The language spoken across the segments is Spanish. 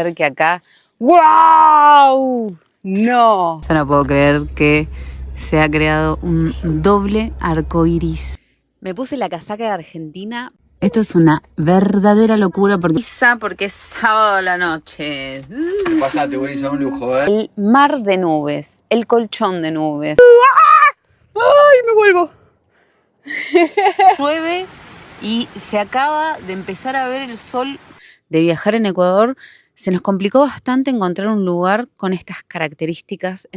Que acá, ¡wow! No. Yo no puedo creer que se ha creado un doble arco iris. Me puse la casaca de Argentina. Esto es una verdadera locura porque es sábado a la noche. Pasate, Boris, a un lujo, ¿eh? El mar de nubes, el colchón de nubes. ¡Ay, me vuelvo! Llueve y se acaba de empezar a ver el sol. De viajar en Ecuador, se nos complicó bastante encontrar un lugar con estas características.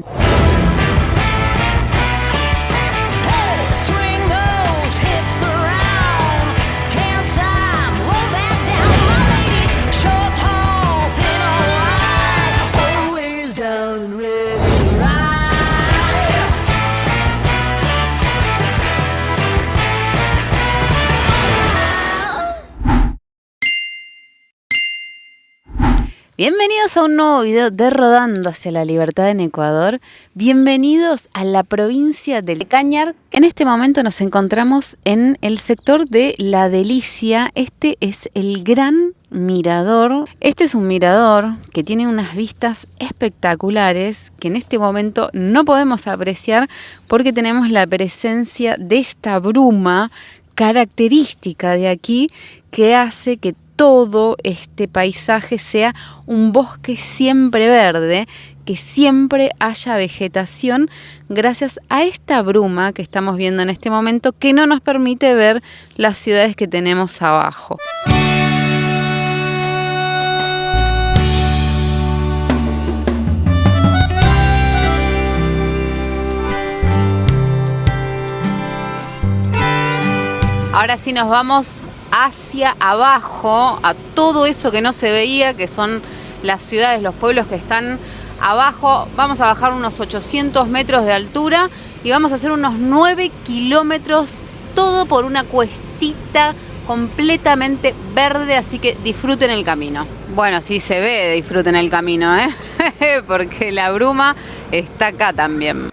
Bienvenidos a un nuevo video de Rodando hacia la Libertad en Ecuador. Bienvenidos a la provincia del Cañar. En este momento nos encontramos en el sector de La Delicia. Este es el gran mirador. Este es un mirador que tiene unas vistas espectaculares que en este momento no podemos apreciar porque tenemos la presencia de esta bruma característica de aquí que hace que todo este paisaje sea un bosque siempre verde, que siempre haya vegetación gracias a esta bruma que estamos viendo en este momento que no nos permite ver las ciudades que tenemos abajo. Ahora sí nos vamos hacia abajo, a todo eso que no se veía, que son las ciudades, los pueblos que están abajo. Vamos a bajar unos 800 metros de altura y vamos a hacer unos 9 kilómetros, todo por una cuestita completamente verde, así que disfruten el camino. Bueno, sí se ve, disfruten el camino, porque la bruma está acá también.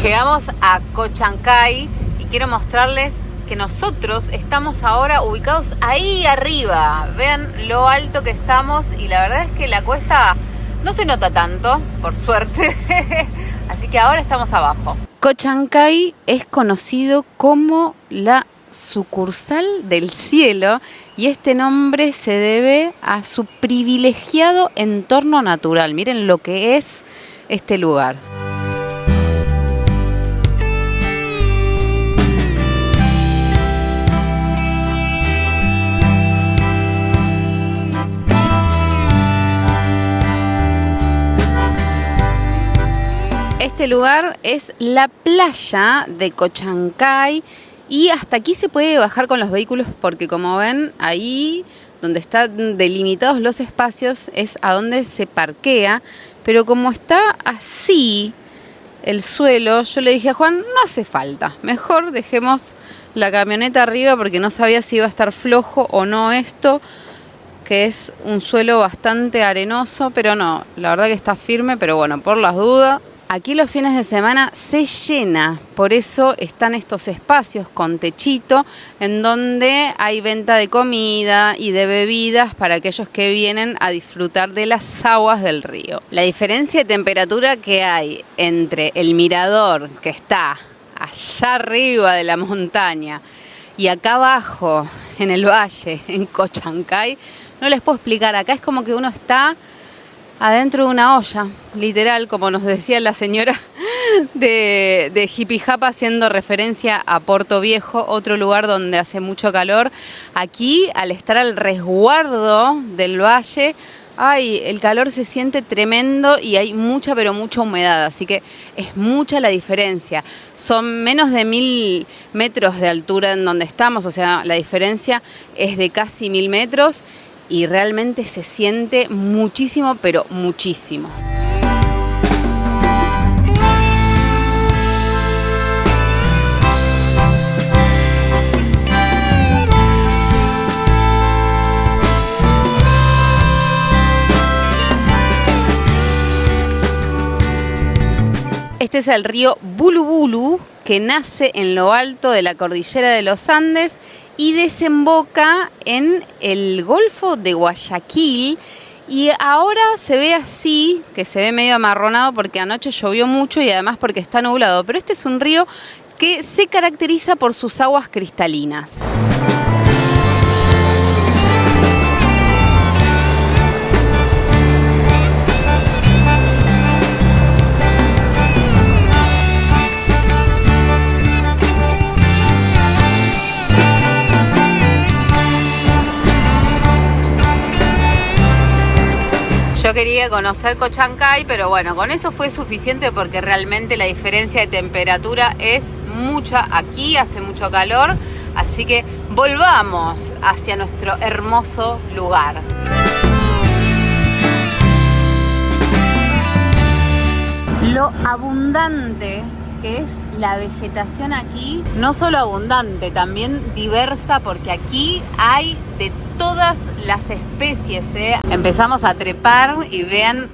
Llegamos a Cochancay y quiero mostrarles que nosotros estamos ahora ubicados ahí arriba. Vean lo alto que estamos y la verdad es que la cuesta no se nota tanto, por suerte. Así que ahora estamos abajo. Cochancay es conocido como la sucursal del cielo y este nombre se debe a su privilegiado entorno natural. Miren lo que es este lugar. Este lugar es la playa de Cochancay y hasta aquí se puede bajar con los vehículos porque, como ven, ahí donde están delimitados los espacios es a donde se parquea, pero como está así el suelo, yo le dije a Juan, no hace falta, mejor dejemos la camioneta arriba porque no sabía si iba a estar flojo o no esto, que es un suelo bastante arenoso, pero no, la verdad que está firme, pero bueno, por las dudas. Aquí los fines de semana se llena, por eso están estos espacios con techito en donde hay venta de comida y de bebidas para aquellos que vienen a disfrutar de las aguas del río. La diferencia de temperatura que hay entre el mirador que está allá arriba de la montaña y acá abajo en el valle, en Cochancay, no les puedo explicar. Acá es como que uno está adentro de una olla, literal, como nos decía la señora de Jipijapa, haciendo referencia a Puerto Viejo, otro lugar donde hace mucho calor. Aquí, al estar al resguardo del valle, Ay, el calor se siente tremendo y hay mucha, pero mucha humedad, así que es mucha la diferencia. Son menos de 1000 metros de altura en donde estamos, o sea, la diferencia es de casi 1000 metros y realmente se siente muchísimo, pero muchísimo. Este es el río Bulubulu, que nace en lo alto de la cordillera de los Andes y desemboca en el Golfo de Guayaquil. Y ahora se ve así, que se ve medio amarronado porque anoche llovió mucho y además porque está nublado. Pero este es un río que se caracteriza por sus aguas cristalinas. Yo quería conocer Cochancay, pero bueno, con eso fue suficiente porque realmente la diferencia de temperatura es mucha. Aquí hace mucho calor, así que volvamos hacia nuestro hermoso lugar. Lo abundante que es la vegetación aquí, no solo abundante, también diversa, porque aquí hay de todas las especies, ¿eh? Empezamos a trepar y vean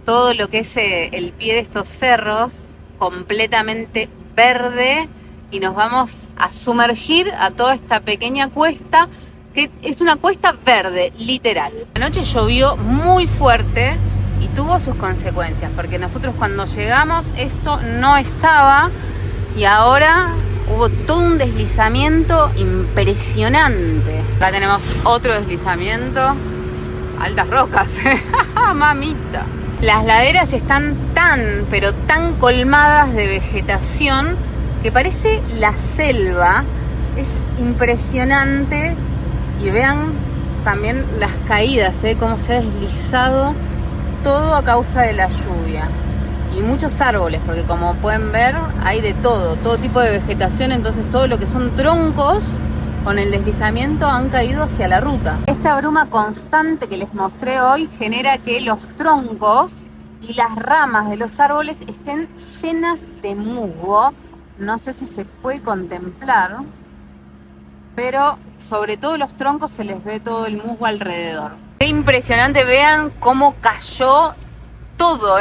todo lo que es el pie de estos cerros, completamente verde, y nos vamos a sumergir a toda esta pequeña cuesta, que es una cuesta verde, literal. Anoche llovió muy fuerte y tuvo sus consecuencias, porque nosotros cuando llegamos esto no estaba y ahora hubo todo un deslizamiento impresionante. Acá tenemos otro deslizamiento, altas rocas, mamita. Las laderas están tan, pero tan colmadas de vegetación que parece la selva. Es impresionante. Y vean también las caídas, cómo se ha deslizado todo a causa de la lluvia. Y muchos árboles, porque como pueden ver hay de todo tipo de vegetación, entonces todo lo que son troncos con el deslizamiento han caído hacia la ruta. Esta bruma constante que les mostré hoy genera que los troncos y las ramas de los árboles estén llenas de musgo. No sé si se puede contemplar, pero sobre todo los troncos se les ve todo el musgo alrededor. Qué impresionante, vean cómo cayó todo,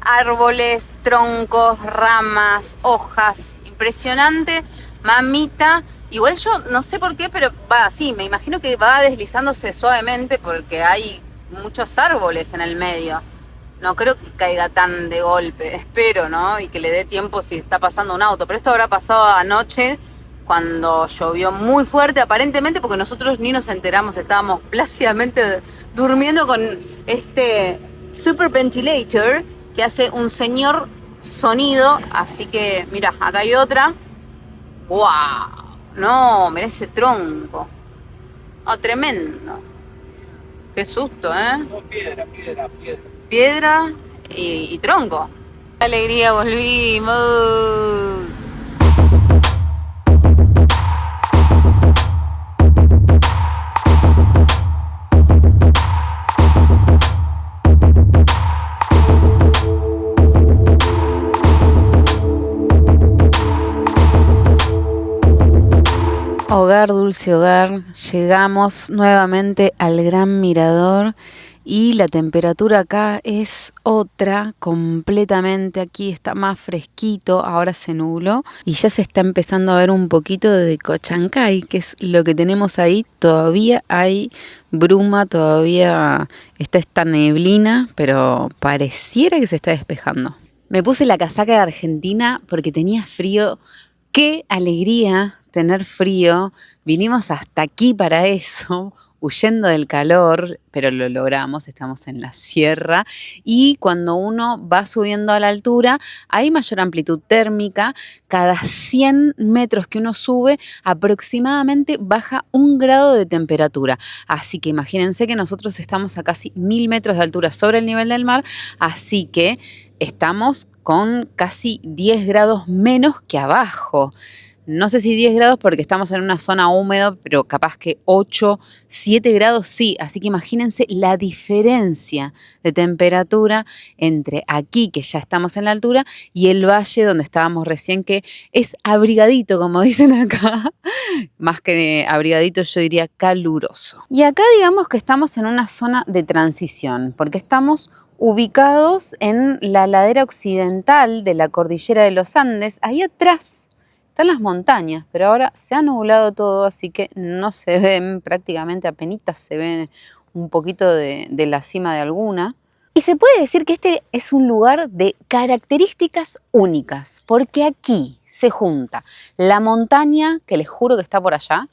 árboles, troncos, ramas, hojas, impresionante, mamita. Igual yo no sé por qué, pero va así, me imagino que va deslizándose suavemente porque hay muchos árboles en el medio. No creo que caiga tan de golpe, espero, ¿no? Y que le dé tiempo si está pasando un auto. Pero esto habrá pasado anoche cuando llovió muy fuerte, aparentemente, porque nosotros ni nos enteramos, estábamos plácidamente durmiendo con este super ventilator que hace un señor sonido. Así que, mira, acá hay otra. ¡Wow! No, mirá ese tronco. Oh, tremendo. Qué susto, No, piedra. Piedra y tronco. ¡Qué alegría, volvimos! Hogar, dulce hogar, llegamos nuevamente al gran mirador y la temperatura acá es otra completamente. Aquí está más fresquito, ahora se nubló y ya se está empezando a ver un poquito de Cochancay, que es lo que tenemos ahí. Todavía hay bruma, todavía está esta neblina, pero pareciera que se está despejando. Me puse la casaca de Argentina porque tenía frío. ¡Qué alegría tener frío! Vinimos hasta aquí para eso. huyendo del calor, pero lo logramos, estamos en la sierra y cuando uno va subiendo a la altura hay mayor amplitud térmica, cada 100 metros que uno sube aproximadamente baja 1 grado de temperatura, así que imagínense que nosotros estamos a casi 1000 metros de altura sobre el nivel del mar, así que estamos con casi 10 grados menos que abajo. No sé si 10 grados porque estamos en una zona húmeda, pero capaz que 8, 7 grados sí. Así que imagínense la diferencia de temperatura entre aquí, que ya estamos en la altura, y el valle donde estábamos recién, que es abrigadito, como dicen acá. Más que abrigadito, yo diría caluroso. Y acá digamos que estamos en una zona de transición, porque estamos ubicados en la ladera occidental de la cordillera de los Andes. Ahí atrás están las montañas, pero ahora se ha nublado todo, así que no se ven prácticamente, apenitas se ven un poquito de la cima de alguna. Y se puede decir que este es un lugar de características únicas, porque aquí se junta la montaña, que les juro que está por allá,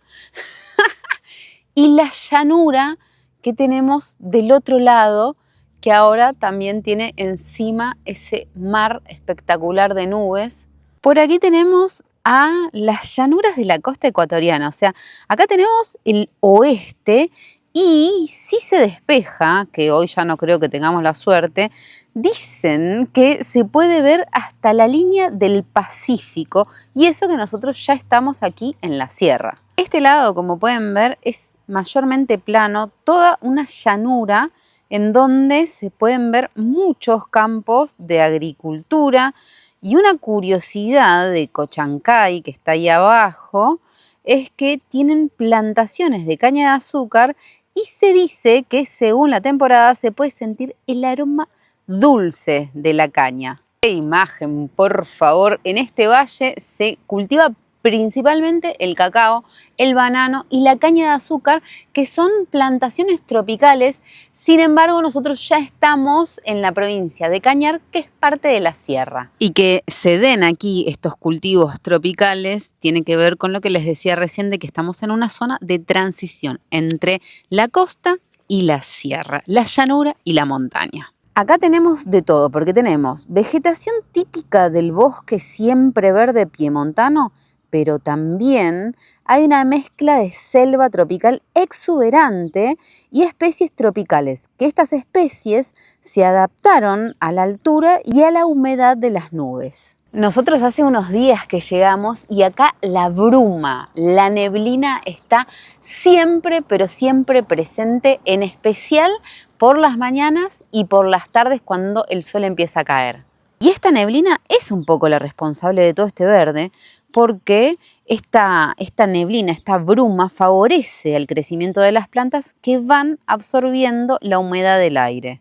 y la llanura que tenemos del otro lado, que ahora también tiene encima ese mar espectacular de nubes. Por aquí tenemos a las llanuras de la costa ecuatoriana, o sea, acá tenemos el oeste y si se despeja, que hoy ya no creo que tengamos la suerte, dicen que se puede ver hasta la línea del Pacífico y eso que nosotros ya estamos aquí en la sierra. Este lado, como pueden ver, es mayormente plano, toda una llanura en donde se pueden ver muchos campos de agricultura. Y una curiosidad de Cochancay, que está ahí abajo, es que tienen plantaciones de caña de azúcar y se dice que según la temporada se puede sentir el aroma dulce de la caña. ¡Qué imagen, por favor! En este valle se cultiva principalmente el cacao, el banano y la caña de azúcar, que son plantaciones tropicales. Sin embargo, nosotros ya estamos en la provincia de Cañar, que es parte de la sierra. Y que se den aquí estos cultivos tropicales tiene que ver con lo que les decía recién, de que estamos en una zona de transición entre la costa y la sierra, la llanura y la montaña. Acá tenemos de todo, porque tenemos vegetación típica del bosque siempre verde piemontano, pero también hay una mezcla de selva tropical exuberante y especies tropicales, que estas especies se adaptaron a la altura y a la humedad de las nubes. Nosotros hace unos días que llegamos y acá la bruma, la neblina está siempre, pero siempre presente, en especial por las mañanas y por las tardes cuando el sol empieza a caer. Y esta neblina es un poco la responsable de todo este verde, porque esta neblina, esta bruma, favorece el crecimiento de las plantas que van absorbiendo la humedad del aire.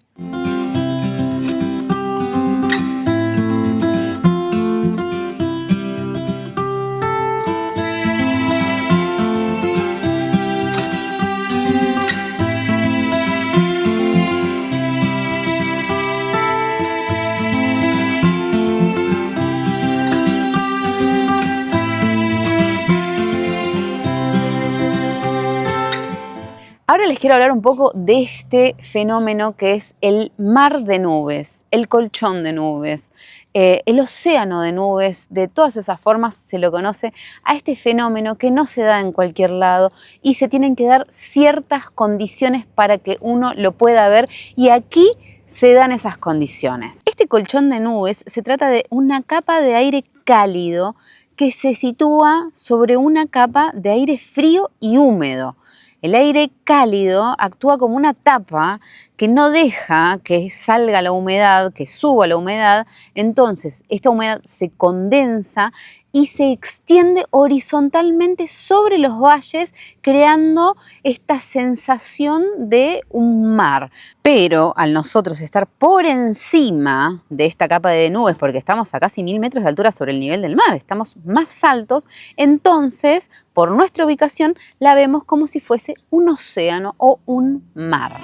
Ahora les quiero hablar un poco de este fenómeno que es el mar de nubes, el colchón de nubes, el océano de nubes. De todas esas formas se lo conoce a este fenómeno que no se da en cualquier lado y se tienen que dar ciertas condiciones para que uno lo pueda ver, y aquí se dan esas condiciones. Este colchón de nubes se trata de una capa de aire cálido que se sitúa sobre una capa de aire frío y húmedo. El aire cálido actúa como una tapa que no deja que salga la humedad, que suba la humedad. Entonces, esta humedad se condensa y se extiende horizontalmente sobre los valles, creando esta sensación de un mar. Pero al nosotros estar por encima de esta capa de nubes, porque estamos a casi 1000 metros de altura sobre el nivel del mar, estamos más altos, entonces, por nuestra ubicación, la vemos como si fuese un océano o un mar.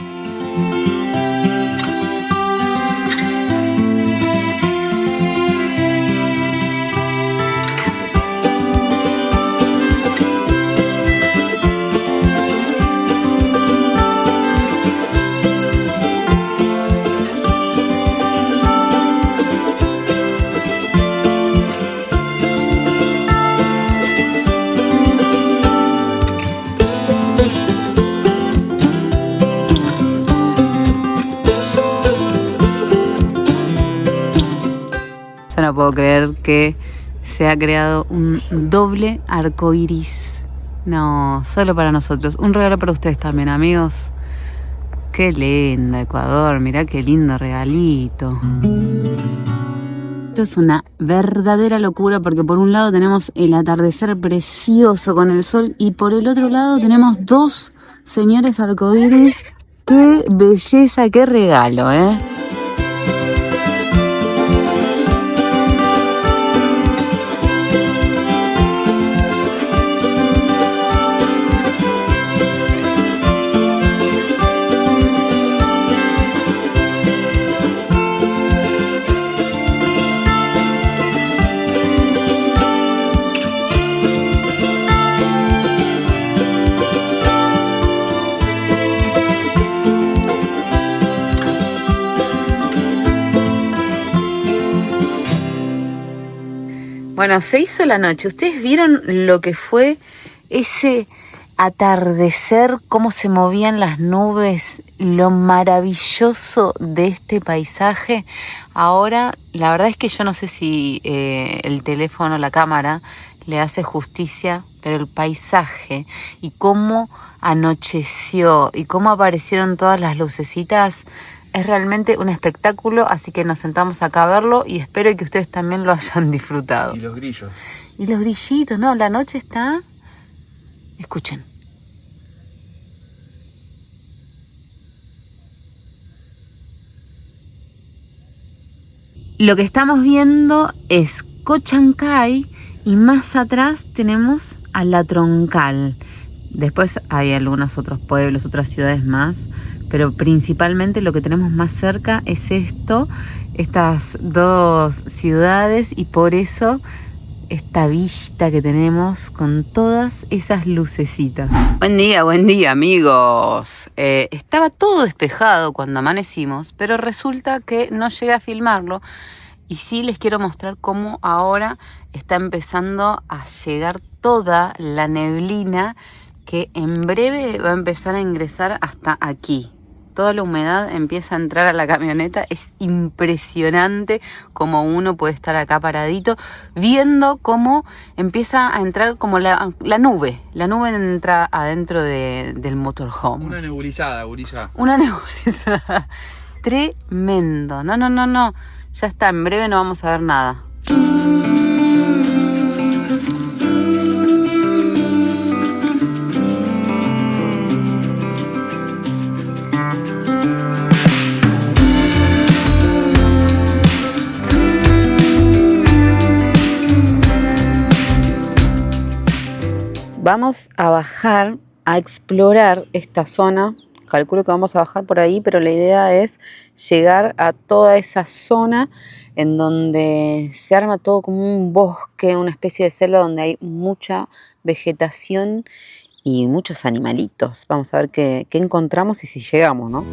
la puedo creer que se ha creado un doble arco iris. No, solo para nosotros. Un regalo para ustedes también, amigos. Qué lindo Ecuador, mirá qué lindo regalito. Esto es una verdadera locura porque por un lado tenemos el atardecer precioso con el sol y por el otro lado tenemos dos señores arcoíris. ¡Qué belleza, qué regalo, eh! Bueno, se hizo la noche. ¿Ustedes vieron lo que fue ese atardecer? Cómo se movían las nubes, lo maravilloso de este paisaje. Ahora, la verdad es que yo no sé si el teléfono, la cámara, le hace justicia, pero el paisaje y cómo anocheció y cómo aparecieron todas las lucecitas es realmente un espectáculo, así que nos sentamos acá a verlo y espero que ustedes también lo hayan disfrutado. Y los grillos. Y los grillitos, no, la noche está... Escuchen. Lo que estamos viendo es Cochancay y más atrás tenemos a La Troncal. Después hay algunos otros pueblos, otras ciudades más, pero principalmente lo que tenemos más cerca es esto, estas dos ciudades y por eso esta vista que tenemos con todas esas lucecitas. Buen día amigos. Estaba todo despejado cuando amanecimos, pero resulta que no llegué a filmarlo y sí les quiero mostrar cómo ahora está empezando a llegar toda la neblina que en breve va a empezar a ingresar hasta aquí. Toda la humedad empieza a entrar a la camioneta. Es impresionante cómo uno puede estar acá paradito viendo cómo empieza a entrar como la nube. La nube entra adentro del motorhome. Una nebulizada, gurisa. Una nebulizada. Tremendo. No. Ya está, en breve no vamos a ver nada. Vamos a bajar a explorar esta zona. Calculo que vamos a bajar por ahí, pero la idea es llegar a toda esa zona en donde se arma todo como un bosque, una especie de selva donde hay mucha vegetación y muchos animalitos. Vamos a ver qué encontramos y si llegamos, ¿no?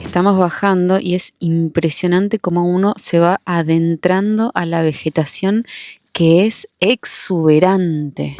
Estamos bajando y es impresionante cómo uno se va adentrando a la vegetación que es exuberante.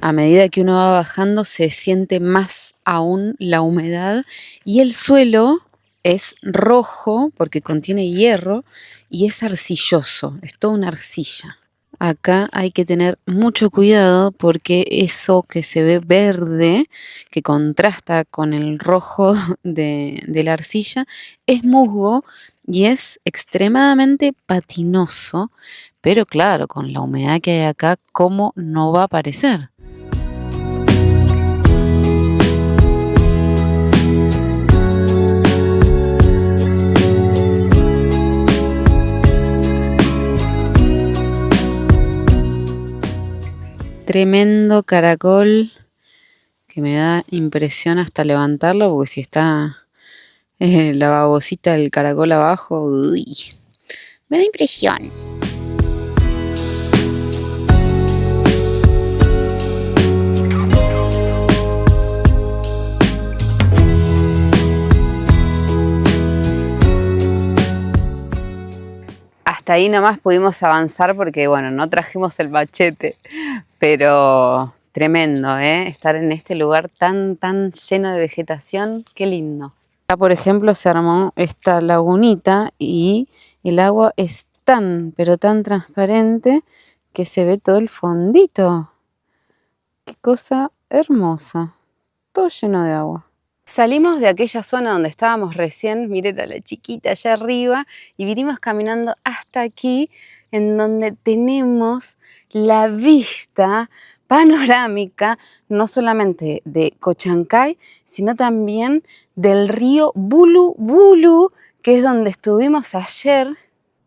A medida que uno va bajando se siente más aún la humedad y el suelo es rojo porque contiene hierro y es arcilloso, es toda una arcilla. Acá hay que tener mucho cuidado porque eso que se ve verde, que contrasta con el rojo de la arcilla, es musgo y es extremadamente patinoso, pero claro, con la humedad que hay acá, ¿cómo no va a aparecer? Tremendo caracol que me da impresión hasta levantarlo porque si está la babosita del caracol abajo, uy, me da impresión. hasta ahí nomás pudimos avanzar porque, bueno, no trajimos el machete, pero tremendo, ¿eh? Estar en este lugar tan lleno de vegetación, qué lindo. Acá, por ejemplo, se armó esta lagunita y el agua es pero tan transparente que se ve todo el fondito. Qué cosa hermosa, todo lleno de agua. Salimos de aquella zona donde estábamos recién, miren a la chiquita allá arriba, y vinimos caminando hasta aquí, en donde tenemos la vista panorámica, no solamente de Cochancay, sino también del río Bulu Bulu, que es donde estuvimos ayer.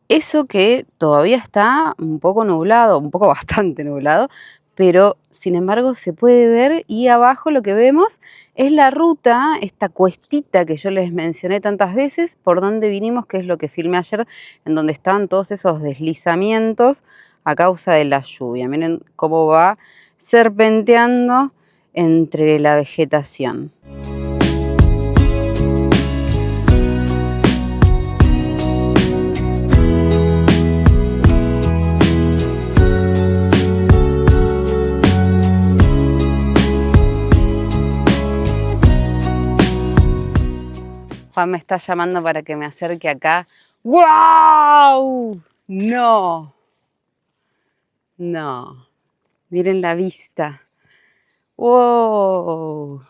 Eso que todavía está un poco nublado, un poco bastante nublado, pero sin embargo se puede ver, y abajo lo que vemos es la ruta, esta cuestita que yo les mencioné tantas veces, por donde vinimos, que es lo que filmé ayer, en donde estaban todos esos deslizamientos a causa de la lluvia. Miren cómo va serpenteando entre la vegetación. Juan me está llamando para que me acerque acá. ¡Wow! No. No. Miren la vista. ¡Wow!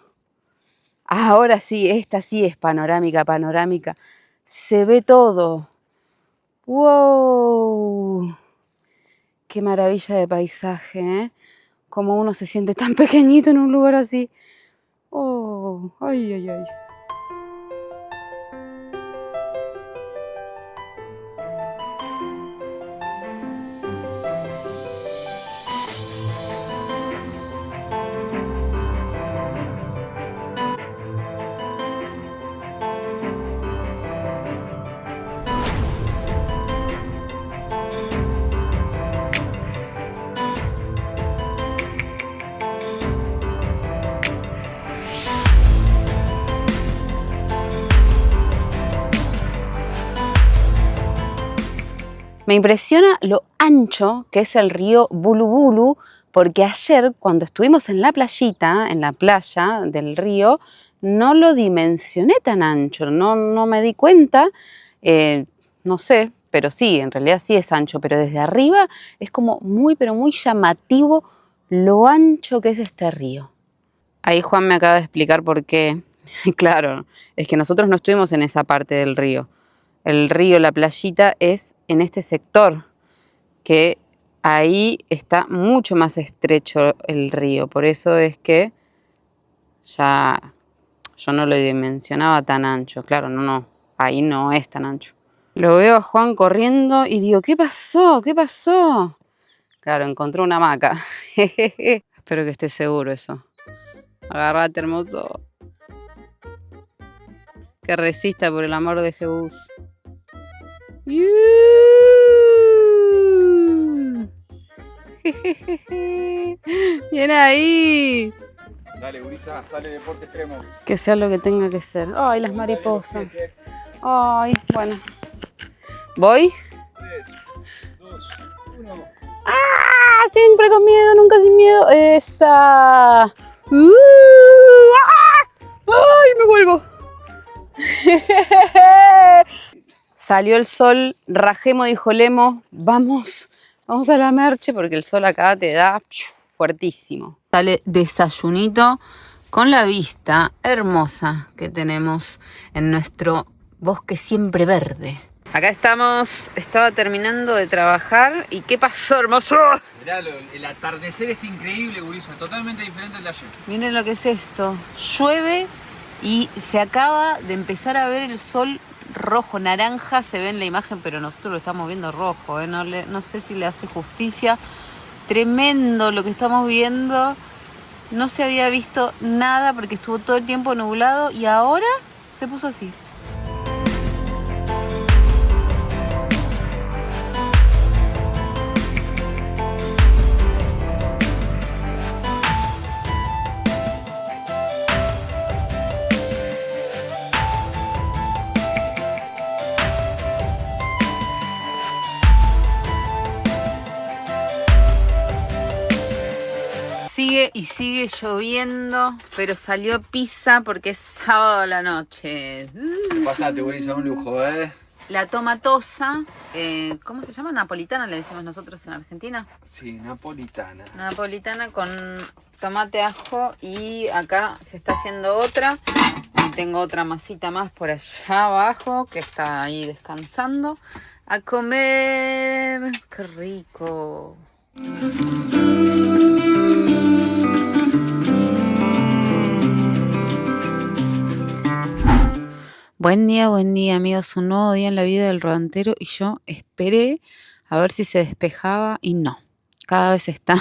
Ahora sí, esta sí es panorámica. Se ve todo. ¡Wow! Qué maravilla de paisaje, ¿eh? Como uno se siente tan pequeñito en un lugar así. ¡Oh! ¡Ay, ay, ay! Me impresiona lo ancho que es el río Bulu Bulu, porque ayer cuando estuvimos en la playita, en la playa del río, no lo dimensioné tan ancho, no me di cuenta, no sé, pero sí, en realidad sí es ancho, pero desde arriba es como muy, pero muy llamativo lo ancho que es este río. Ahí Juan me acaba de explicar por qué. Claro, es que nosotros no estuvimos en esa parte del río. El río, la playita, es en este sector, que ahí está mucho más estrecho el río. Por eso es que ya yo no lo dimensionaba tan ancho. Claro, no, ahí no es tan ancho. Lo veo a Juan corriendo y digo, ¿qué pasó? ¿Qué pasó? Claro, encontró una hamaca. Espero que esté seguro eso. Agarrate, hermoso. Que resista por el amor de Jesús. Bien ahí. Dale, gurisa, sale deporte extremo. Que sea lo que tenga que ser. Ay, las mariposas. Ay, bueno. ¿Voy? 3, 2, 1. ¡Ah! Siempre con miedo, nunca sin miedo. ¡Esa! ¡Ah! ¡Ay, me vuelvo! Salió el sol, rajemos, dijo Lemo, vamos a la Merche porque el sol acá te da fuertísimo. Sale desayunito con la vista hermosa que tenemos en nuestro bosque siempre verde. Acá estamos, estaba terminando de trabajar y ¿qué pasó, hermoso? Mirá, el atardecer está increíble, gurisa, totalmente diferente al de ayer. Miren lo que es esto, llueve y se acaba de empezar a ver el sol rojo, naranja, se ve en la imagen, pero nosotros lo estamos viendo rojo, ¿eh? No sé si le hace justicia. Tremendo lo que estamos viendo. No se había visto nada porque estuvo todo el tiempo nublado y ahora se puso así. sigue y sigue lloviendo, pero salió pizza porque es sábado a la noche. Pasate, Gurisa, un lujo, La tomatosa, ¿cómo se llama? Napolitana le decimos nosotros en Argentina. Sí, napolitana. Napolitana con tomate, ajo, y acá se está haciendo otra. Y tengo otra masita más por allá abajo que está ahí descansando. A comer. ¡Qué rico! Buen día amigos, un nuevo día en la vida del rodantero y yo esperé a ver si se despejaba y no, cada vez está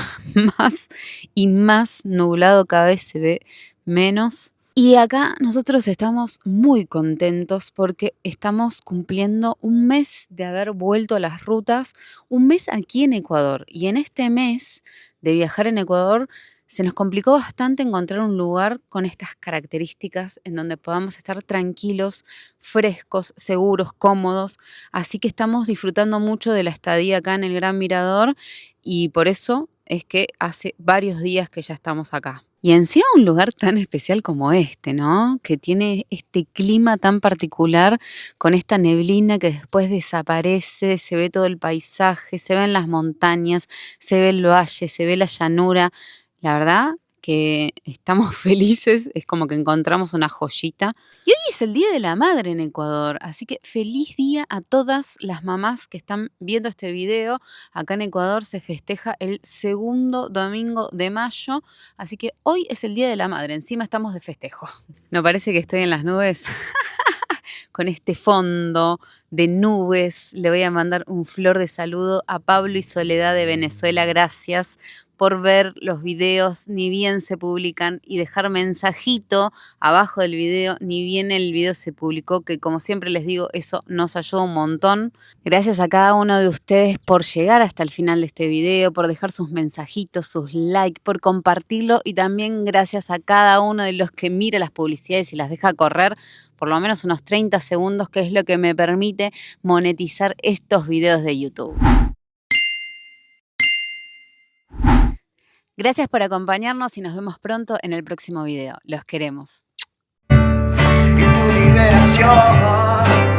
más y más nublado, cada vez se ve menos. Y acá nosotros estamos muy contentos porque estamos cumpliendo un mes de haber vuelto a las rutas, un mes aquí en Ecuador. Y en este mes de viajar en Ecuador se nos complicó bastante encontrar un lugar con estas características en donde podamos estar tranquilos, frescos, seguros, cómodos. Así que estamos disfrutando mucho de la estadía acá en el Gran Mirador y por eso es que hace varios días que ya estamos acá. Y encima un lugar tan especial como este, ¿no? Que tiene este clima tan particular, con esta neblina que después desaparece, se ve todo el paisaje, se ven las montañas, se ve el valle, se ve la llanura. La verdad que estamos felices, es como que encontramos una joyita. Y hoy es el Día de la Madre en Ecuador, así que feliz día a todas las mamás que están viendo este video. Acá en Ecuador se festeja el segundo domingo de mayo, así que hoy es el Día de la Madre, encima estamos de festejo. ¿No parece que estoy en las nubes? Con este fondo de nubes, le voy a mandar un flor de saludo a Pablo y Soledad de Venezuela. Gracias por ver los videos, ni bien se publican, y dejar mensajito abajo del video, ni bien el video se publicó, que como siempre les digo, eso nos ayuda un montón. Gracias a cada uno de ustedes por llegar hasta el final de este video, por dejar sus mensajitos, sus likes, por compartirlo, y también gracias a cada uno de los que mira las publicidades y las deja correr por lo menos unos 30 segundos, que es lo que me permite monetizar estos videos de YouTube. Gracias por acompañarnos y nos vemos pronto en el próximo video. Los queremos. Liberación.